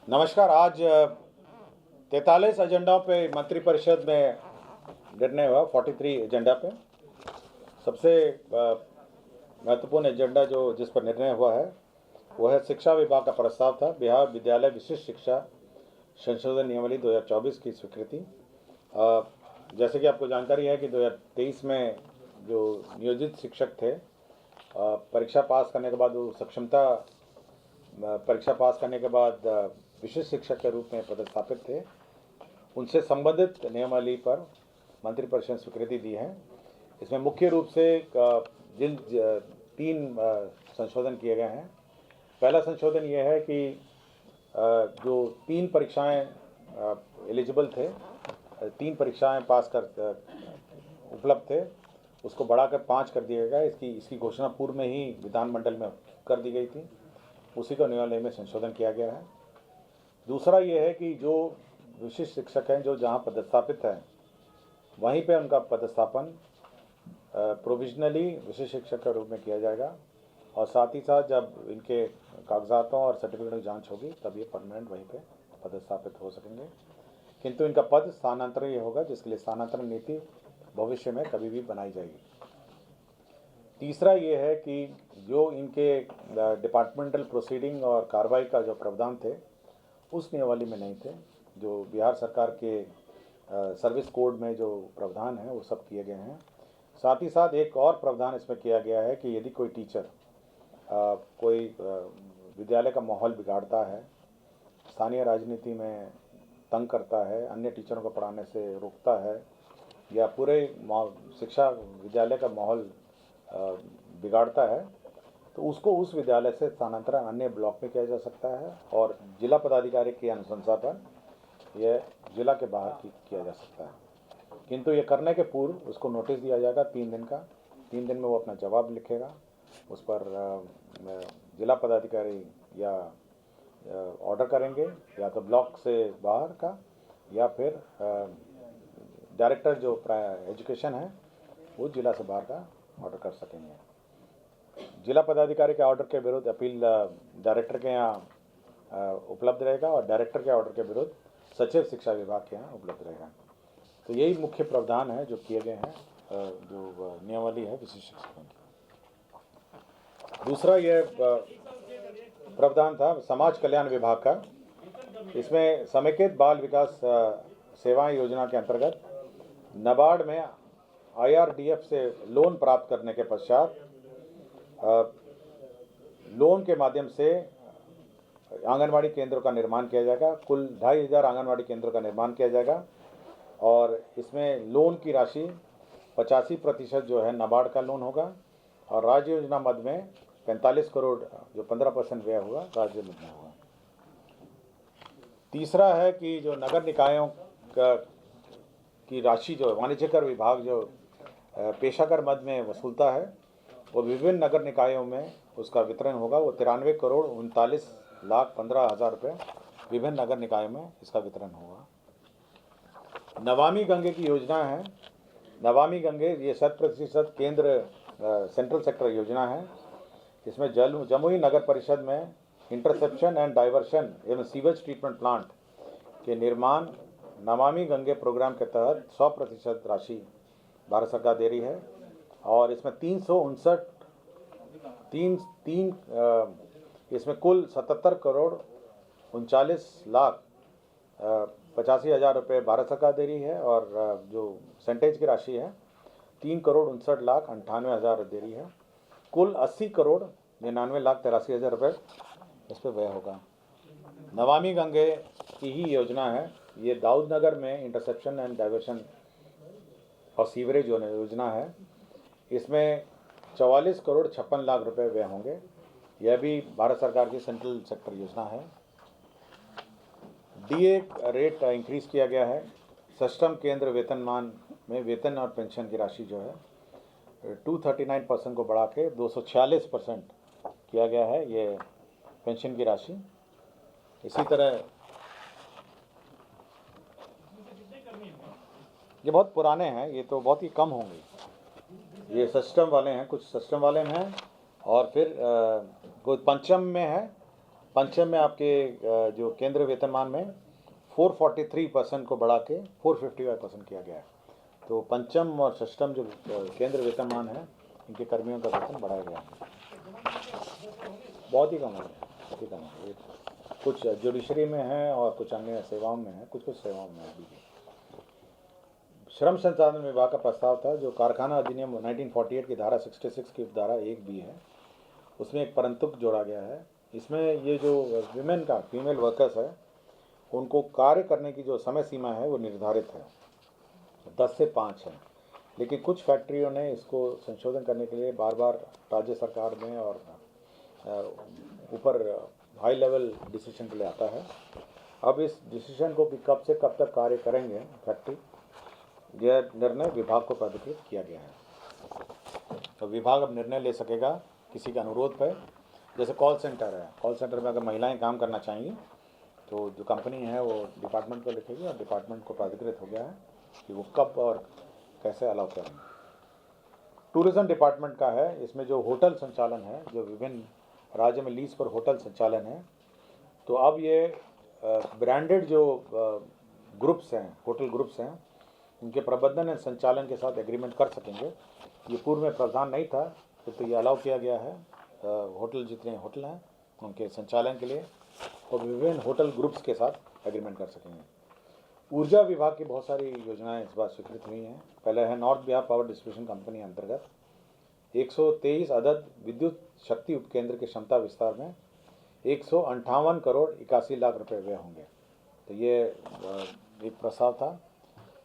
नमस्कार। आज 43 एजेंडा पे मंत्रिपरिषद में निर्णय हुआ। 43 एजेंडा पे सबसे महत्वपूर्ण एजेंडा जो जिस पर निर्णय हुआ है वो है शिक्षा विभाग का प्रस्ताव था। बिहार विद्यालय विशिष्ट शिक्षा संशोधन नियमावली 2024 की स्वीकृति। जैसे कि आपको जानकारी है कि 2023 में जो नियोजित शिक्षक थे, परीक्षा पास करने के बाद वो सक्षमता परीक्षा पास करने के बाद विशिष्ट शिक्षक के रूप में पदस्थापित थे, उनसे संबंधित नियमावली पर मंत्रिपरिषद स्वीकृति दी है। इसमें मुख्य रूप से जिन 3 संशोधन किए गए हैं। पहला संशोधन ये है कि जो 3 परीक्षाएं एलिजिबल थे, 3 परीक्षाएं पास कर उपलब्ध थे, उसको बढ़ाकर 5 कर दिया गया। इसकी घोषणा पूर्व में ही विधानमंडल में कर दी गई थी। उसी को नियमावली में संशोधन किया गया है। दूसरा ये है कि जो विशिष्ट शिक्षक हैं जो जहां पदस्थापित हैं वहीं पे उनका पदस्थापन प्रोविजनली विशिष्ट शिक्षक के रूप में किया जाएगा, और साथ ही साथ जब इनके कागजातों और सर्टिफिकेट की जांच होगी तब ये परमानेंट वहीं पे पदस्थापित हो सकेंगे। किंतु इनका पद स्थानांतरण ये होगा, जिसके लिए स्थानांतरण नीति भविष्य में कभी भी बनाई जाएगी। तीसरा ये है कि जो इनके डिपार्टमेंटल प्रोसीडिंग और कार्रवाई का जो प्रावधान थे उस नियमावली में नहीं थे। जो बिहार सरकार के सर्विस कोड में जो प्रावधान है वो सब किए गए हैं। साथ ही साथ एक और प्रावधान इसमें किया गया है कि यदि कोई टीचर कोई विद्यालय का माहौल बिगाड़ता है, स्थानीय राजनीति में तंग करता है, अन्य टीचरों को पढ़ाने से रोकता है, या पूरे शिक्षा विद्यालय का माहौल बिगाड़ता है, तो उसको उस विद्यालय से स्थानांतरण अन्य ब्लॉक में किया जा सकता है, और जिला पदाधिकारी की अनुशंसा पर यह जिला के बाहर किया जा सकता है। किंतु ये करने के पूर्व उसको नोटिस दिया जाएगा 3 दिन का। 3 दिन में वो अपना जवाब लिखेगा। उस पर जिला पदाधिकारी या ऑर्डर करेंगे, या तो ब्लॉक से बाहर का, या फिर डायरेक्टर जो एजुकेशन है वो जिला से बाहर का ऑर्डर कर सकेंगे। जिला पदाधिकारी के ऑर्डर के विरुद्ध अपील डायरेक्टर के यहाँ उपलब्ध रहेगा, और डायरेक्टर के ऑर्डर के विरुद्ध सचिव शिक्षा विभाग के यहाँ उपलब्ध रहेगा। तो यही मुख्य प्रावधान है जो किए गए हैं, जो नियमावली है विशिष्ट शिक्षकों की। दूसरा यह प्रावधान था समाज कल्याण विभाग का। इसमें समेकित बाल विकास सेवाएं योजना के अंतर्गत नाबार्ड में IRDF से लोन प्राप्त करने के पश्चात लोन के माध्यम से आंगनवाड़ी केंद्रों का निर्माण किया जाएगा। कुल 2500 आंगनवाड़ी केंद्रों का निर्माण किया जाएगा, और इसमें लोन की राशि 85% जो है नाबार्ड का लोन होगा, और राज्य योजना मद में 45 करोड़ जो 15% व्यय होगा राज्य मद में होगा। तीसरा है कि जो नगर निकायों की राशि जो वाणिज्य कर विभाग जो पेशाकर मद में वसूलता है वो विभिन्न नगर निकायों में उसका वितरण होगा। वो 93,39,15,000 रुपये विभिन्न नगर निकायों में इसका वितरण होगा। नमामि गंगे की योजना है। नमामि गंगे ये 100% केंद्र सेंट्रल सेक्टर योजना है। इसमें जमुई नगर परिषद में इंटरसेप्शन एंड डाइवर्शन एवं सीवेज ट्रीटमेंट प्लांट के निर्माण नमामि गंगे प्रोग्राम के तहत 100% राशि भारत सरकार दे रही है, और इसमें 3 इसमें कुल 77 करोड़ 39,85,000 रुपये भारत सरकार दे रही है, और जो सेंटेज की राशि है 3,59,98,000 दे रही है। कुल 80 करोड़ 99,83,000 रुपये इस पर व्यय होगा। नमामि गंगे की ही योजना है। ये दाऊद नगर में इंटरसेप्शन एंड डाइवर्शन और सीवरेज योजना है। इसमें 44 करोड़ 56 लाख रुपए व्यय होंगे। यह भी भारत सरकार की सेंट्रल सेक्टर योजना है। DA रेट इंक्रीज किया गया है। सष्टम केंद्र वेतनमान में वेतन और पेंशन की राशि जो है 239% को बढ़ा के 246% किया गया है ये पेंशन की राशि। इसी तरह ये बहुत पुराने हैं, ये तो बहुत ही कम होंगे। ये सिस्टम वाले हैं, कुछ सिस्टम वाले हैं, और फिर कोई पंचम में है पंचम में आपके जो केंद्र वेतनमान में 443% को बढ़ा के 455% किया गया है। तो पंचम और षष्ठम जो केंद्र वेतनमान है, इनके कर्मियों का वेतन बढ़ाया गया है। बहुत ही कम है, बहुत ही कम है। कुछ जुडिशरी में है और कुछ अन्य सेवाओं में है, कुछ सेवाओं में अभी भी। श्रम संसाधन विभाग का प्रस्ताव था, जो कारखाना अधिनियम 1948 की धारा 66 की धारा 1B है, उसमें एक परंतुक जोड़ा गया है। इसमें ये जो विमेन का फीमेल वर्कर्स है, उनको कार्य करने की जो समय सीमा है वो निर्धारित है, 10 से 5 है। लेकिन कुछ फैक्ट्रियों ने इसको संशोधन करने के लिए बार बार राज्य सरकार में और ऊपर हाई लेवल डिसीजन के लिए आता है। अब इस डिसीजन को कि कब से कब तक कार्य करेंगे फैक्ट्री, यह निर्णय विभाग को प्राधिकृत किया गया है। तो विभाग अब निर्णय ले सकेगा किसी के अनुरोध पर। जैसे कॉल सेंटर है, कॉल सेंटर में अगर महिलाएं काम करना चाहेंगी तो जो कंपनी है वो डिपार्टमेंट को लिखेगी और डिपार्टमेंट को प्राधिकृत हो गया है कि वो कब और कैसे अलाउ करेंगे। टूरिज्म डिपार्टमेंट का है, इसमें जो होटल संचालन है, जो विभिन्न राज्य में लीज पर होटल संचालन है, तो अब ये ब्रांडेड जो ग्रुप्स हैं, होटल ग्रुप्स हैं, उनके प्रबंधन और संचालन के साथ एग्रीमेंट कर सकेंगे। ये पूर्व में प्रावधान नहीं था, तो ये अलाउ किया गया है। होटल जितने होटल हैं उनके संचालन के लिए और विभिन्न होटल ग्रुप्स के साथ एग्रीमेंट कर सकेंगे। ऊर्जा विभाग की बहुत सारी योजनाएं इस बार स्वीकृत हुई हैं। पहले है north Bihar power distribution company अंतर्गत 123 अदद विद्युत शक्ति उपकेंद्र की क्षमता विस्तार में 158 करोड़ 81 लाख रुपए व्यय होंगे। तो ये एक प्रस्ताव था।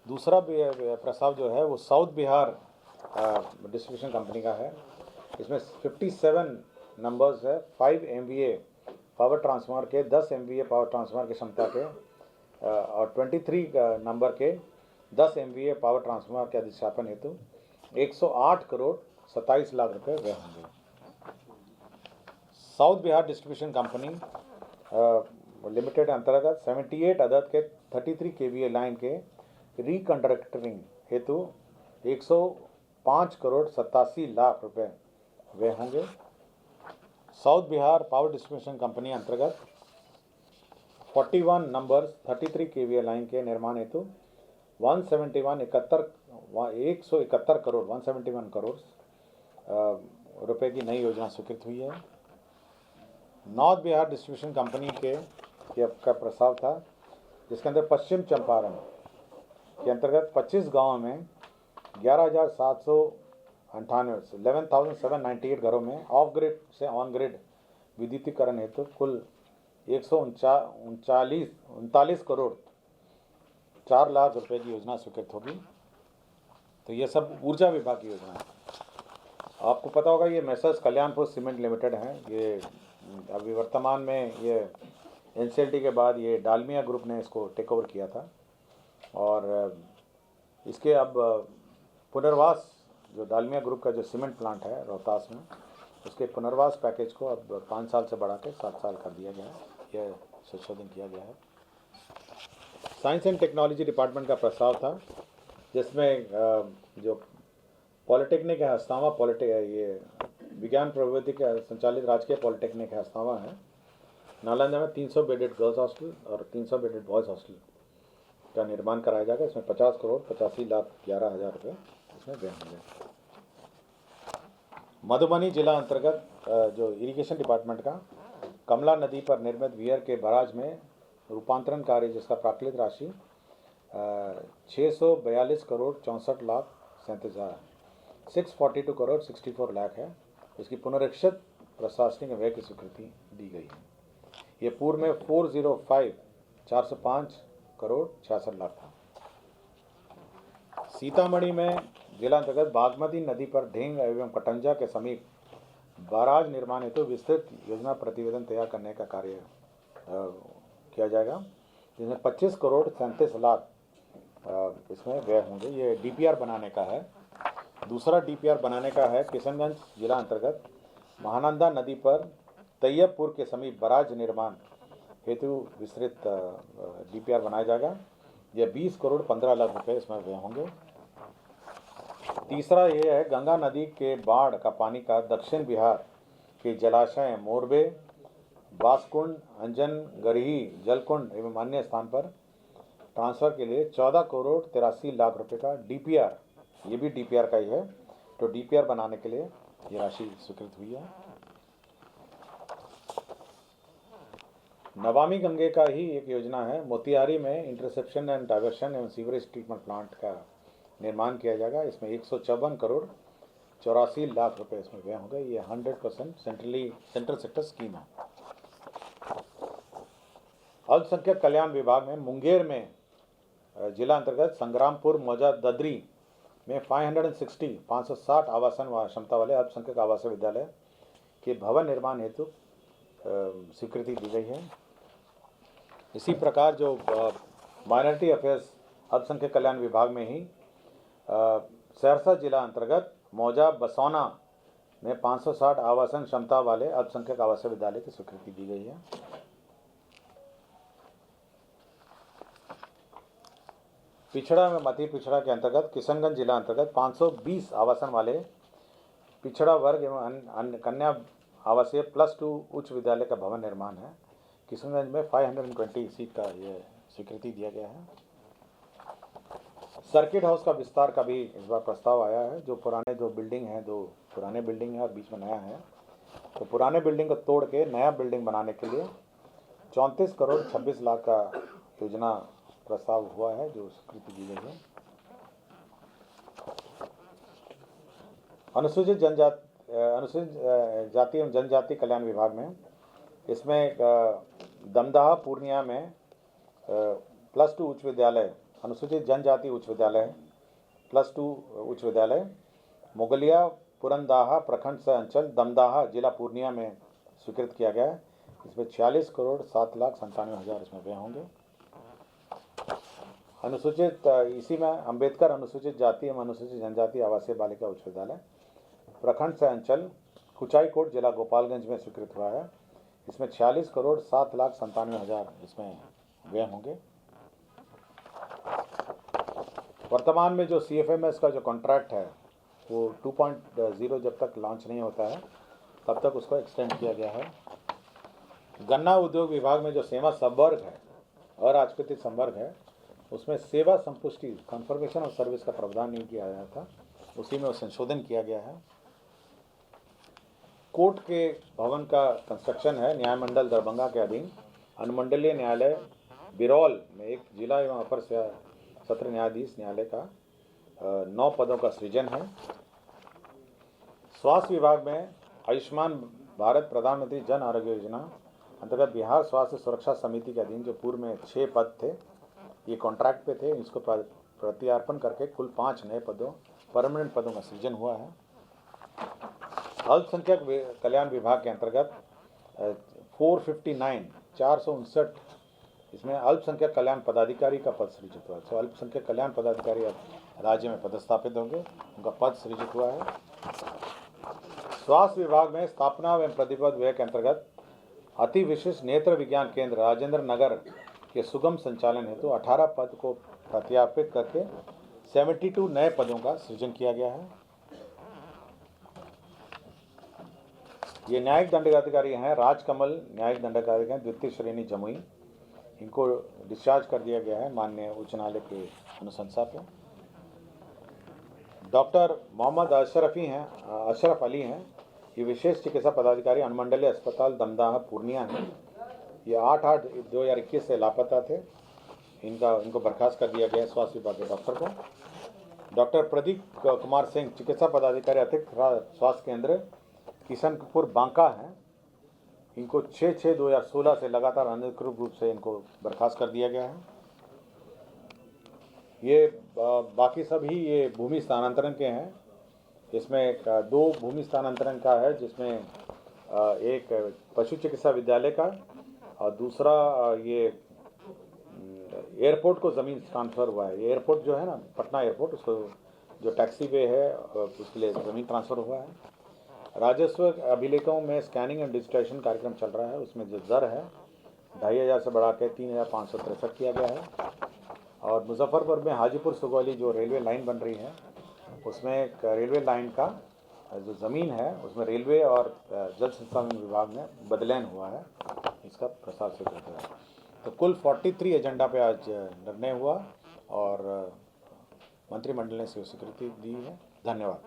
दूसरा प्रस्ताव जो है वो साउथ बिहार डिस्ट्रीब्यूशन कंपनी का है। इसमें 57 नंबर्स है, 5 MVA पावर ट्रांसफार्मर के, 10 MVA पावर ट्रांसफार्मर की क्षमता के और 23 नंबर के 10 MVA पावर ट्रांसफार्मर के अधिष्ठापन हेतु 108 करोड़ 27 लाख रुपए व्यय होंगे। South Bihar distribution company limited अंतर्गत 78 अदद के 33 KVA लाइन के रिकंडक्टरिंग हेतु 105 करोड़ 87 लाख रुपए व्यय होंगे। South Bihar power distribution company अंतर्गत 41 नंबर्स 33 KVA लाइन के निर्माण हेतु 171 करोड़ रुपए की नई योजना स्वीकृत हुई है। नॉर्थ बिहार डिस्ट्रीब्यूशन कंपनी का प्रस्ताव था, जिसके अंदर पश्चिम चंपारण के अंतर्गत 25 गाँव में 11,798 घरों में ऑफ ग्रिड से ऑन ग्रिड विद्युतीकरण हेतु कुल 139 करोड़ 4 लाख रुपए की योजना स्वीकृत होगी। तो ये सब ऊर्जा विभाग की योजना है। आपको पता होगा ये मैसर्स कल्याणपुर सीमेंट लिमिटेड हैं। ये अभी वर्तमान में ये NCLT के बाद ये डालमिया ग्रुप ने इसको टेक ओवर किया था और इसके अब पुनर्वास, जो डालमिया ग्रुप का जो सीमेंट प्लांट है रोहतास में, उसके पुनर्वास पैकेज को अब 5 साल से बढ़ा के 7 साल कर दिया गया है। यह संशोधन किया गया है। साइंस एंड टेक्नोलॉजी डिपार्टमेंट का प्रस्ताव था, जिसमें जो पॉलिटेक्निक है हस्तावा, ये विज्ञान प्रविधि के संचालित राजकीय पॉलिटेक्निक है हस्तावा है, नालंदा में 300 बेडेड गर्ल्स हॉस्टल और 300 बेडेड बॉयज़ हॉस्टल का निर्माण कराया जाएगा। इसमें 50 करोड़ 85 लाख 11 हज़ार रुपये इसमें व्यय होंगे। मधुबनी जिला अंतर्गत जो इरिगेशन डिपार्टमेंट का कमला नदी पर निर्मित वियर के बराज में रूपांतरण कार्य, जिसका प्राकृतिक राशि 642 करोड़ 64 लाख 37 हज़ार 642 करोड़ 64 लाख है। इसकी पुनरीक्षित प्रशासनिक व्यय की स्वीकृति दी गई है। ये पूर्व में 405 करोड़ 66 लाख था। सीतामढ़ी में जिला अंतर्गत बागमती नदी पर ढेंग एवं कटंजा के समीप बाराज निर्माण हेतु विस्तृत योजना प्रतिवेदन तैयार करने का कार्य किया जाएगा, जिसमें 25 करोड़ 37 लाख इसमें व्यय होंगे। ये DPR बनाने का है। दूसरा DPR बनाने का है किशनगंज जिला अंतर्गत महानंदा नदी पर तैयबपुर के समीप बराज निर्माण हेतु विस्तृत DPR बनाया जाएगा। यह 20 करोड़ 15 लाख रुपए इसमें व्यय होंगे। तीसरा ये है गंगा नदी के बाढ़ का पानी का दक्षिण बिहार के जलाशय मोरबे बासकुंड, अंजन, गरही, जलकुंड एवं अन्य स्थान पर ट्रांसफर के लिए 14 करोड़ 83 लाख रुपए का डीपीआर, ये भी डीपीआर का ही है, तो डीपीआर बनाने के लिए ये राशि स्वीकृत हुई है। नमामि गंगे का ही एक योजना है, मोतिहारी में इंटरसेप्शन एंड डाइवर्शन एवं सीवरेज ट्रीटमेंट प्लांट का निर्माण किया जाएगा। इसमें 154 करोड़ 84 लाख रुपए इसमें व्यय होंगे। ये 100% सेंट्रल सेक्टर स्कीम है। अल्पसंख्यक कल्याण विभाग में मुंगेर में जिला अंतर्गत संग्रामपुर, मौजा, ददरी में 560 आवासन व क्षमता वाले अल्पसंख्यक आवासीय विद्यालय के भवन निर्माण हेतु स्वीकृति दी गई है। इसी प्रकार जो माइनॉरिटी अफेयर्स अल्पसंख्यक कल्याण विभाग में ही सहरसा जिला अंतर्गत मौजा, बसौना में 560 आवासन क्षमता वाले अल्पसंख्यक आवासीय विद्यालय की स्वीकृति दी गई है। पिछड़ा में मध्य पिछड़ा के अंतर्गत किशनगंज जिला अंतर्गत 520 आवासन वाले पिछड़ा वर्ग एवं कन्या आवासीय +2 उच्च विद्यालय का भवन निर्माण है। किशनगंज में 520 सीट का ये स्वीकृति दिया गया है। सर्किट हाउस का विस्तार का भी इस बार प्रस्ताव आया है। जो पुराने दो बिल्डिंग हैं, 2 पुराने बिल्डिंग है और बीच में नया है, तो पुराने बिल्डिंग को तोड़ के नया बिल्डिंग बनाने के लिए 34 करोड़ 26 लाख का योजना प्रस्ताव हुआ है, जो स्वीकृति दी गई है। अनुसूचित जाति एवं जनजाति कल्याण विभाग में इसमें दमदाहा पूर्णिया में +2 उच्च विद्यालय, अनुसूचित जनजाति उच्च विद्यालय +2 उच्च विद्यालय, मुगलिया पुरंदाहा प्रखंड से अंचल दमदाहा जिला पूर्णिया में स्वीकृत किया गया है। इसमें 46 करोड़ 7 लाख 97 हज़ार इसमें व्यय होंगे। अनुसूचित इसी में अंबेडकर अनुसूचित जाति एवं अनुसूचित जनजाति आवासीय बालिका उच्च विद्यालय प्रखंड से अंचल कुचाईकोट जिला गोपालगंज में स्वीकृत हुआ है। इसमें 46 करोड़ 7 लाख 97 हज़ार इसमें व्यय होंगे। वर्तमान में जो CFMS का जो कॉन्ट्रैक्ट है वो 2.0 जब तक लॉन्च नहीं होता है तब तक उसको एक्सटेंड किया गया है। गन्ना उद्योग विभाग में जो सेवा संवर्ग है और राजपत्रित संवर्ग है, उसमें सेवा संपुष्टि कन्फर्मेशन ऑफ सर्विस का प्रावधान नहीं किया गया था, उसी में संशोधन किया गया है। कोर्ट के भवन का कंस्ट्रक्शन है न्याय मंडल दरभंगा के अधीन अनुमंडलीय न्यायालय बिरौल में एक जिला एवं अपर सत्र न्यायाधीश न्यायालय का 9 पदों का सृजन है। स्वास्थ्य विभाग में आयुष्मान भारत प्रधानमंत्री जन आरोग्य योजना अंतर्गत बिहार स्वास्थ्य सुरक्षा समिति के अधीन जो पूर्व में 6 पद थे, ये कॉन्ट्रैक्ट पे थे, इसको प्रत्यार्पण करके कुल 5 नए पदों परमानेंट पदों का सृजन हुआ है। अल्पसंख्यक कल्याण विभाग के अंतर्गत 459 इसमें अल्पसंख्यक कल्याण पदाधिकारी का पद सृजित हुआ है। तो अल्पसंख्यक कल्याण पदाधिकारी अब राज्य में पदस्थापित होंगे, उनका पद सृजित हुआ है। स्वास्थ्य विभाग में स्थापना एवं प्रतिपद व्यय के अंतर्गत अति विशिष्ट नेत्र विज्ञान केंद्र राजेंद्र नगर के सुगम संचालन हेतु 18 पद को प्रत्यार्पित करके 72 नए पदों का सृजन किया गया है। ये न्यायिक दंडाधिकारी हैं राजकमल न्यायिक दंडाधिकारी हैं द्वितीय श्रेणी जमुई, इनको डिस्चार्ज कर दिया गया है माननीय उच्च न्यायालय के अनुशंसा पर। डॉक्टर मोहम्मद अशरफ अली हैं, ये विशेष चिकित्सा पदाधिकारी अनुमंडलीय अस्पताल दमदाहा पूर्णिया है। ये 8/8/2021 से लापता थे, इनको बर्खास्त कर दिया गया स्वास्थ्य विभाग के डॉक्टर को। डॉक्टर प्रदीप कुमार सिंह चिकित्सा पदाधिकारी अतिरिक्त स्वास्थ्य केंद्र किशनपुर बांका हैं, इनको 6/6/2016 से लगातार अनधिकृत रूप से इनको बर्खास्त कर दिया गया है। ये बाकी सभी ये भूमि स्थानांतरण के हैं। इसमें 2 भूमि स्थानांतरण का है, जिसमें एक पशु चिकित्सा विद्यालय का और दूसरा ये एयरपोर्ट को ज़मीन ट्रांसफ़र हुआ है। ये एयरपोर्ट जो है ना पटना एयरपोर्ट, उसको जो टैक्सी वे है उसके लिए ज़मीन ट्रांसफ़र हुआ है। राजस्व अभिलेखों में स्कैनिंग एंड डिजिटाइजेशन कार्यक्रम चल रहा है, उसमें जो दर है 2500 से बढ़ा के 3563 किया गया है। और मुजफ्फरपुर में हाजीपुर सुगौली जो रेलवे लाइन बन रही है, उसमें एक रेलवे लाइन का जो ज़मीन है उसमें रेलवे और जल संसाधन विभाग में बदलाव हुआ है। इसका प्रसार से करते हैं। तो कुल 43 एजेंडा पे आज निर्णय हुआ और मंत्रिमंडल ने स्वीकृति दी है। धन्यवाद।